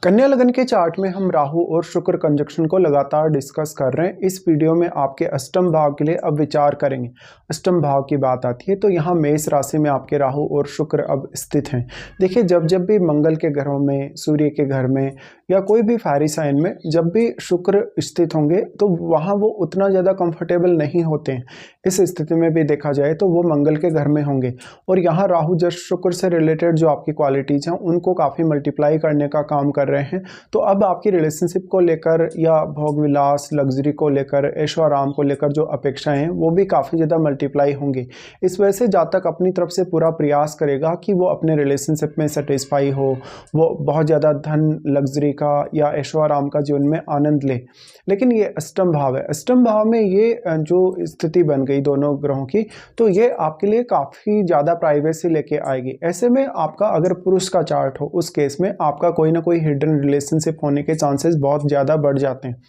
कन्या लगन के चार्ट में हम राहु और शुक्र कंजक्शन को लगातार डिस्कस कर रहे हैं। इस वीडियो में आपके अष्टम भाव के लिए अब विचार करेंगे। अष्टम भाव की बात आती है तो यहाँ मेष राशि में आपके राहु और शुक्र अब स्थित हैं। देखिए, जब जब भी मंगल के घरों में, सूर्य के घर में या कोई भी फायरी साइन में जब भी शुक्र स्थित होंगे तो वहाँ वो उतना ज़्यादा कंफर्टेबल नहीं होते हैं। इस स्थिति में भी देखा जाए तो वो मंगल के घर में होंगे और यहाँ राहु जस्ट शुक्र से रिलेटेड जो आपकी क्वालिटीज़ हैं उनको काफ़ी मल्टीप्लाई करने का काम कर रहे हैं। तो अब आपकी रिलेशनशिप को लेकर या भोग विलास, लग्जरी को लेकर, ऐशो आराम को लेकर जो अपेक्षाएं हैं वो भी काफ़ी ज़्यादा मल्टीप्लाई होंगी। इस वजह से जातक अपनी तरफ से पूरा प्रयास करेगा कि वो अपने रिलेशनशिप में सेटिस्फाई हो, वो बहुत ज़्यादा धन, लग्जरी का या ऐशो आराम का जीवन में आनंद ले। लेकिन ये अष्टम भाव है, अष्टम भाव में ये जो स्थिति बन गई दोनों ग्रहों की, तो ये आपके लिए काफ़ी ज़्यादा प्राइवेसी लेके आएगी। ऐसे में आपका अगर पुरुष का चार्ट हो, उस केस में आपका कोई ना कोई हिडन रिलेशनशिप होने के चांसेस बहुत ज़्यादा बढ़ जाते हैं।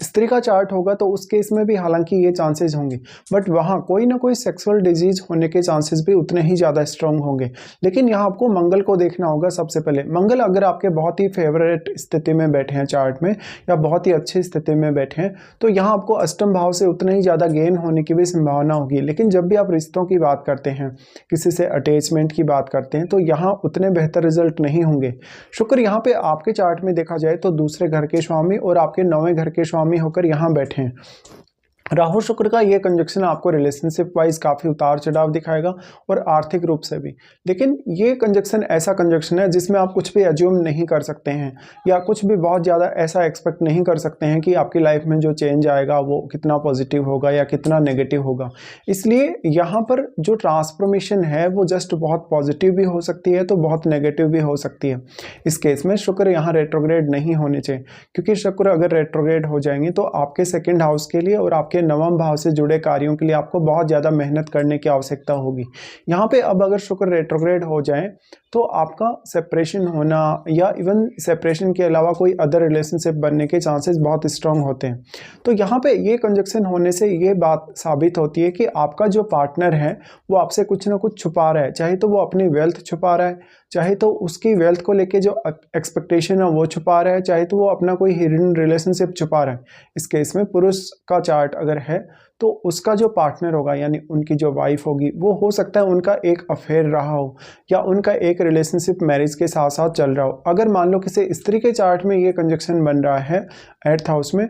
स्त्री का चार्ट होगा तो उस केस में भी हालांकि ये चांसेस होंगे, बट वहाँ कोई ना कोई सेक्सुअल डिजीज होने के चांसेस भी उतने ही ज़्यादा स्ट्रांग होंगे। लेकिन यहाँ आपको मंगल को देखना होगा सबसे पहले। मंगल अगर आपके बहुत ही फेवरेट स्थिति में बैठे हैं चार्ट में या बहुत ही अच्छी स्थिति में बैठे हैं तो यहाँ आपको अष्टम भाव से उतना ही ज़्यादा गेन होने की भी संभावना होगी। लेकिन जब भी आप रिश्तों की बात करते हैं, किसी से अटैचमेंट की बात करते हैं, तो यहाँ उतने बेहतर रिजल्ट नहीं होंगे। शुक्र यहाँ पे आपके चार्ट में देखा जाए तो दूसरे घर के स्वामी और आपके नौवें घर के स्वामी होकर यहाँ बैठे हैं। राहु शुक्र का ये कंजक्शन आपको रिलेशनशिप वाइज काफ़ी उतार चढ़ाव दिखाएगा और आर्थिक रूप से भी। लेकिन ये कंजक्शन ऐसा कंजक्शन है जिसमें आप कुछ भी एज्यूम नहीं कर सकते हैं या कुछ भी बहुत ज़्यादा ऐसा एक्सपेक्ट नहीं कर सकते हैं कि आपकी लाइफ में जो चेंज आएगा वो कितना पॉजिटिव होगा या कितना नेगेटिव होगा। इसलिए यहाँ पर जो ट्रांसफॉर्मेशन है वो जस्ट बहुत पॉजिटिव भी हो सकती है तो बहुत नेगेटिव भी हो सकती है। इस केस में शुक्र यहाँ रेट्रोग्रेड नहीं होने चाहिए, क्योंकि शुक्र अगर रेट्रोग्रेड हो जाएंगे तो आपके सेकेंड हाउस के लिए और आपके नवम भाव से जुड़े कार्यों के लिए आपको बहुत ज़्यादा मेहनत करने की आवश्यकता होगी। यहाँ पे अब अगर शुक्र रेट्रोग्रेड हो जाए तो आपका सेपरेशन होना या इवन सेपरेशन के अलावा कोई अदर रिलेशनशिप बनने के चांसेस बहुत स्ट्रांग होते हैं। तो यहाँ पे ये कंजक्शन होने से ये बात साबित होती है कि आपका जो पार्टनर है वो आपसे कुछ ना कुछ छुपा रहा है। चाहे तो वो अपनी वेल्थ छुपा रहा है, चाहे तो उसकी वेल्थ को लेके जो एक्सपेक्टेशन है वो छुपा रहा है, चाहे तो वो अपना कोई हिडन रिलेशनशिप छुपा रहा है। इस केस में पुरुष का चार्ट अगर है तो उसका जो पार्टनर होगा यानी उनकी जो वाइफ होगी वो हो सकता है उनका एक अफेयर रहा हो या उनका एक रिलेशनशिप मैरिज के साथ साथ चल रहा हो। अगर मान लो किसी स्त्री के चार्ट में ये कंजक्शन बन रहा है 8th हाउस में,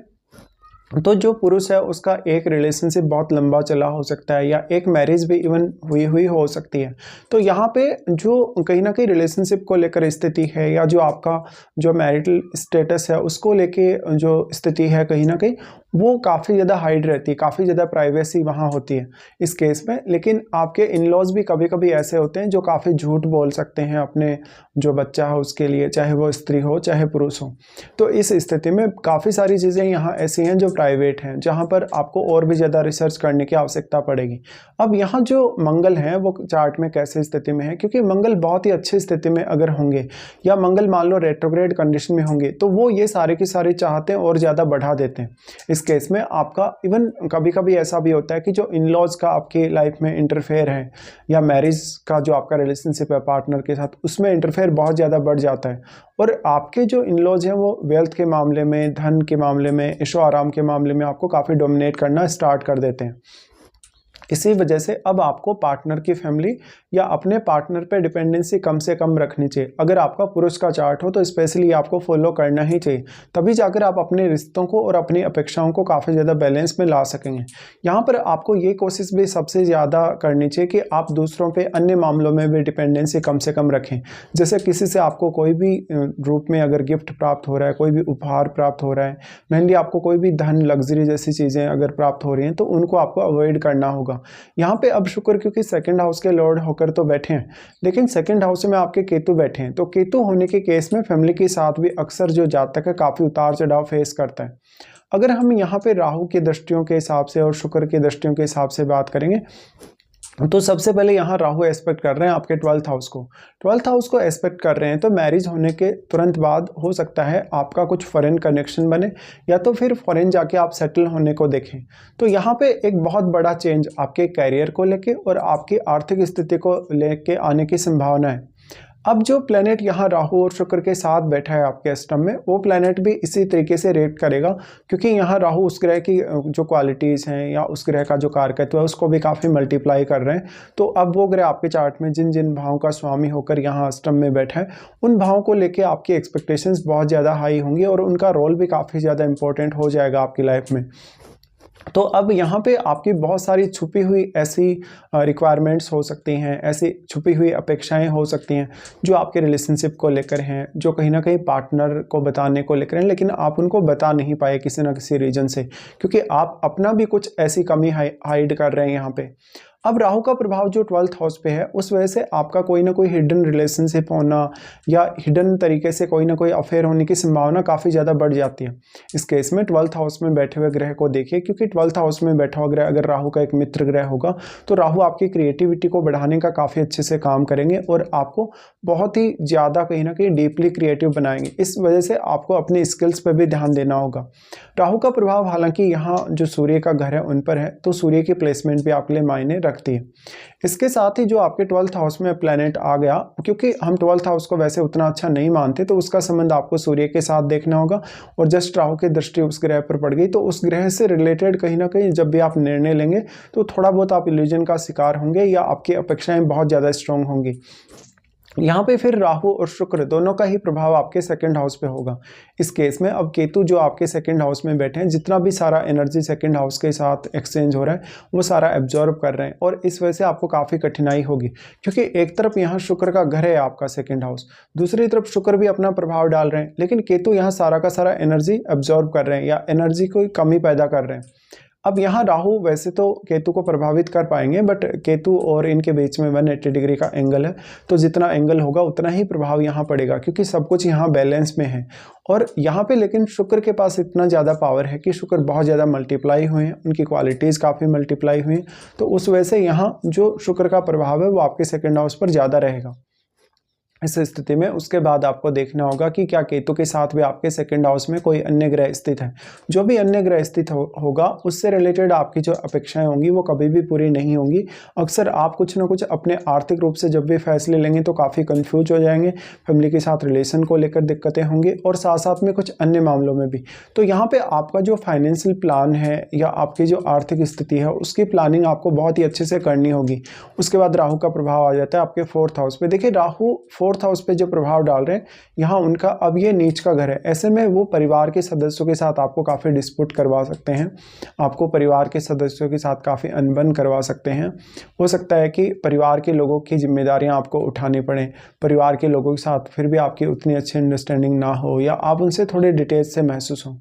तो जो पुरुष है उसका एक रिलेशनशिप बहुत लंबा चला हो सकता है या एक मैरिज भी इवन हुई हो सकती है। तो यहाँ पे जो कहीं ना कहीं रिलेशनशिप को लेकर स्थिति है या जो आपका जो मैरिटल स्टेटस है उसको लेके जो स्थिति है कहीं ना कहीं वो काफ़ी ज़्यादा हाइड रहती है, काफ़ी ज़्यादा प्राइवेसी वहाँ होती है इस केस में। लेकिन आपके इन लॉज भी कभी कभी ऐसे होते हैं जो काफ़ी झूठ बोल सकते हैं अपने जो बच्चा है उसके लिए, चाहे वो स्त्री हो चाहे पुरुष हो। तो इस स्थिति में काफ़ी सारी चीज़ें यहाँ ऐसी हैं जो प्राइवेट हैं, जहाँ पर आपको और भी ज़्यादा रिसर्च करने की आवश्यकता पड़ेगी। अब यहाँ जो मंगल हैं वो चार्ट में कैसे स्थिति में है, क्योंकि मंगल बहुत ही अच्छी स्थिति में अगर होंगे या मंगल मान लो रेट्रोग्रेड कंडीशन में होंगे तो वो ये सारे की सारी चाहते हैं और ज़्यादा बढ़ा देते हैं। इस केस में आपका इवन कभी कभी ऐसा भी होता है कि जो इन लॉज का आपकी लाइफ में इंटरफेयर है या मैरिज का जो आपका रिलेशनशिप है पार्टनर के साथ उसमें इंटरफेयर बहुत ज़्यादा बढ़ जाता है और आपके जो इन लॉज हैं वो वेल्थ के मामले में, धन के मामले में, ऐशो आराम के मामले में आपको काफ़ी डोमिनेट करना स्टार्ट कर देते हैं। इसी वजह से अब आपको पार्टनर की फैमिली या अपने पार्टनर पे डिपेंडेंसी कम से कम रखनी चाहिए। अगर आपका पुरुष का चार्ट हो तो स्पेशली आपको फॉलो करना ही चाहिए, तभी जाकर आप अपने रिश्तों को और अपनी अपेक्षाओं को काफ़ी ज़्यादा बैलेंस में ला सकेंगे। यहाँ पर आपको ये कोशिश भी सबसे ज़्यादा करनी चाहिए कि आप दूसरों पे अन्य मामलों में भी डिपेंडेंसी कम से कम रखें। जैसे किसी से आपको कोई भी रूप में अगर गिफ्ट प्राप्त हो रहा है, कोई भी उपहार प्राप्त हो रहा है, मेनली आपको कोई भी धन, लग्जरी जैसी चीज़ें अगर प्राप्त हो रही हैं तो उनको आपको अवॉइड करना होगा। यहाँ पे अब शुक्र क्योंकि सेकंड हाउस के लॉर्ड होकर तो बैठे हैं, लेकिन सेकंड हाउस में आपके केतु बैठे हैं, तो केतु होने के केस में फैमिली के साथ भी अक्सर जो जातक है काफ़ी उतार चढ़ाव फेस करता है। अगर हम यहाँ पे राहु की दृष्टियों के हिसाब से और शुक्र की दृष्टियों के हिसाब से बात करेंगे तो सबसे पहले यहाँ राहु एस्पेक्ट कर रहे हैं आपके 12th हाउस को। 12th हाउस को एस्पेक्ट कर रहे हैं तो मैरिज होने के तुरंत बाद हो सकता है आपका कुछ फॉरेन कनेक्शन बने या तो फिर फॉरेन जाके आप सेटल होने को देखें। तो यहाँ पे एक बहुत बड़ा चेंज आपके कैरियर को लेके और आपकी आर्थिक स्थिति को लेके आने की संभावना है। अब जो प्लैनेट यहाँ राहु और शुक्र के साथ बैठा है आपके अष्टम में, वो प्लैनेट भी इसी तरीके से रिएक्ट करेगा, क्योंकि यहाँ राहु उस ग्रह की जो क्वालिटीज़ हैं या उस ग्रह का जो कारकत्व है उसको भी काफ़ी मल्टीप्लाई कर रहे हैं। तो अब वो ग्रह आपके चार्ट में जिन जिन भावों का स्वामी होकर यहाँ अष्टम में बैठा है, उन भावों को लेके आपकी एक्सपेक्टेशंस बहुत ज़्यादा हाई होंगी और उनका रोल भी काफ़ी ज़्यादा इंपॉर्टेंट हो जाएगा आपकी लाइफ में। तो अब यहाँ पे आपकी बहुत सारी छुपी हुई ऐसी रिक्वायरमेंट्स हो सकती हैं, ऐसी छुपी हुई अपेक्षाएं हो सकती हैं जो आपके रिलेशनशिप को लेकर हैं, जो कहीं ना कहीं पार्टनर को बताने को लेकर हैं, लेकिन आप उनको बता नहीं पाए किसी ना किसी रीजन से, क्योंकि आप अपना भी कुछ ऐसी कमी हाइड कर रहे हैं यहाँ पे। अब राहु का प्रभाव जो 12th हाउस पे है, उस वजह से आपका कोई ना कोई हिडन रिलेशनशिप होना या हिडन तरीके से कोई ना कोई अफेयर होने की संभावना काफ़ी ज़्यादा बढ़ जाती है। इस केस में 12th हाउस में बैठे हुए ग्रह को देखिए, क्योंकि 12th हाउस में बैठा हुआ ग्रह अगर राहु का एक मित्र ग्रह होगा तो राहु आपकी क्रिएटिविटी को बढ़ाने का काफ़ी अच्छे से काम करेंगे और आपको बहुत ही ज़्यादा कहीं ना कहीं डीपली क्रिएटिव बनाएंगे। इस वजह से आपको अपने स्किल्स पर भी ध्यान देना होगा। राहु का प्रभाव हालांकि यहाँ जो सूर्य का घर है उन पर है, तो सूर्य की प्लेसमेंट भी आपके लिए मायने रखती है। इसके साथ ही जो आपके 12th हाउस में प्लैनेट आ गया, क्योंकि हम 12th हाउस को वैसे उतना अच्छा नहीं मानते, तो उसका संबंध आपको सूर्य के साथ देखना होगा और जस्ट राहु की दृष्टि उस ग्रह पर पड़ गई, तो उस ग्रह से रिलेटेड कहीं ना कहीं जब भी आप निर्णय लेंगे तो थोड़ा बहुत आप इल्यूजन का शिकार होंगे या आपकी अपेक्षाएं बहुत ज़्यादा स्ट्रांग होंगी। यहाँ पे फिर राहु और शुक्र दोनों का ही प्रभाव आपके सेकंड हाउस पे होगा। इस केस में अब केतु जो आपके सेकंड हाउस में बैठे हैं, जितना भी सारा एनर्जी सेकंड हाउस के साथ एक्सचेंज हो रहा है वो सारा एब्जॉर्ब कर रहे हैं और इस वजह से आपको काफ़ी कठिनाई होगी, क्योंकि एक तरफ यहाँ शुक्र का घर है आपका सेकंड हाउस, दूसरी तरफ शुक्र भी अपना प्रभाव डाल रहे हैं, लेकिन केतु यहाँ सारा का सारा एनर्जी एब्जॉर्ब कर रहे हैं या एनर्जी की कमी पैदा कर रहे हैं। अब यहाँ राहु वैसे तो केतु को प्रभावित कर पाएंगे, बट केतु और इनके बीच में 180 डिग्री का एंगल है, तो जितना एंगल होगा उतना ही प्रभाव यहाँ पड़ेगा, क्योंकि सब कुछ यहाँ बैलेंस में है। और यहाँ पे लेकिन शुक्र के पास इतना ज़्यादा पावर है कि शुक्र बहुत ज़्यादा मल्टीप्लाई हुए हैं, उनकी क्वालिटीज़ काफ़ी मल्टीप्लाई हुई हैं, तो उस वजह से यहाँ जो शुक्र का प्रभाव है वो आपके सेकेंड हाउस पर ज़्यादा रहेगा। इस स्थिति में उसके बाद आपको देखना होगा कि क्या केतु के साथ भी आपके सेकंड हाउस में कोई अन्य ग्रह स्थित है। जो भी अन्य ग्रह स्थित होगा उससे रिलेटेड आपकी जो अपेक्षाएं होंगी वो कभी भी पूरी नहीं होंगी। अक्सर आप कुछ ना कुछ अपने आर्थिक रूप से जब भी फैसले लेंगे तो काफ़ी कंफ्यूज हो जाएंगे, फैमिली के साथ रिलेशन को लेकर दिक्कतें होंगी और साथ साथ में कुछ अन्य मामलों में भी। तो यहाँ पर आपका जो फाइनेंशियल प्लान है या आपकी जो आर्थिक स्थिति है उसकी प्लानिंग आपको बहुत ही अच्छे से करनी होगी। उसके बाद राहु का प्रभाव आ जाता है आपके 4th हाउस पे। देखिए राहु 4th हाउस पे जो प्रभाव डाल रहे हैं, यहाँ उनका अब ये नीच का घर है, ऐसे में वो परिवार के सदस्यों के साथ आपको काफ़ी डिस्प्यूट करवा सकते हैं, आपको परिवार के सदस्यों के साथ काफ़ी अनबन करवा सकते हैं। हो सकता है कि परिवार के लोगों की जिम्मेदारियां आपको उठानी पड़ें, परिवार के लोगों के साथ फिर भी आपकी उतनी अच्छी अंडरस्टैंडिंग ना हो या आप उनसे थोड़े डिटेल्स से महसूस हो।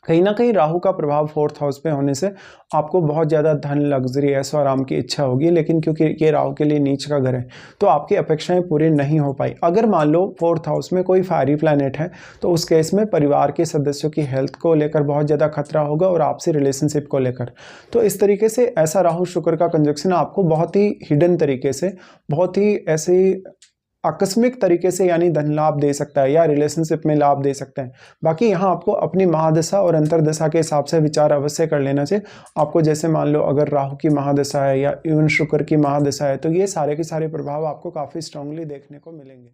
कहीं ना कहीं राहु का प्रभाव 4th हाउस पे होने से आपको बहुत ज़्यादा धन, लग्जरी, ऐशो आराम की इच्छा होगी, लेकिन क्योंकि ये राहु के लिए नीच का घर है तो आपकी अपेक्षाएं पूरी नहीं हो पाई। अगर मान लो 4th हाउस में कोई फायरी प्लैनेट है तो उस केस में परिवार के सदस्यों की हेल्थ को लेकर बहुत ज़्यादा खतरा होगा और आपसे रिलेशनशिप को लेकर। तो इस तरीके से ऐसा राहु शुक्र का कंजक्शन आपको बहुत ही हिडन तरीके से, बहुत ही ऐसे आकस्मिक तरीके से यानी धन लाभ दे सकता है या रिलेशनशिप में लाभ दे सकता है। बाकी यहाँ आपको अपनी महादशा और अंतरदशा के हिसाब से विचार अवश्य कर लेना चाहिए। आपको जैसे मान लो अगर राहु की महादशा है या इवन शुक्र की महादशा है तो ये सारे के सारे प्रभाव आपको काफ़ी स्ट्रांगली देखने को मिलेंगे।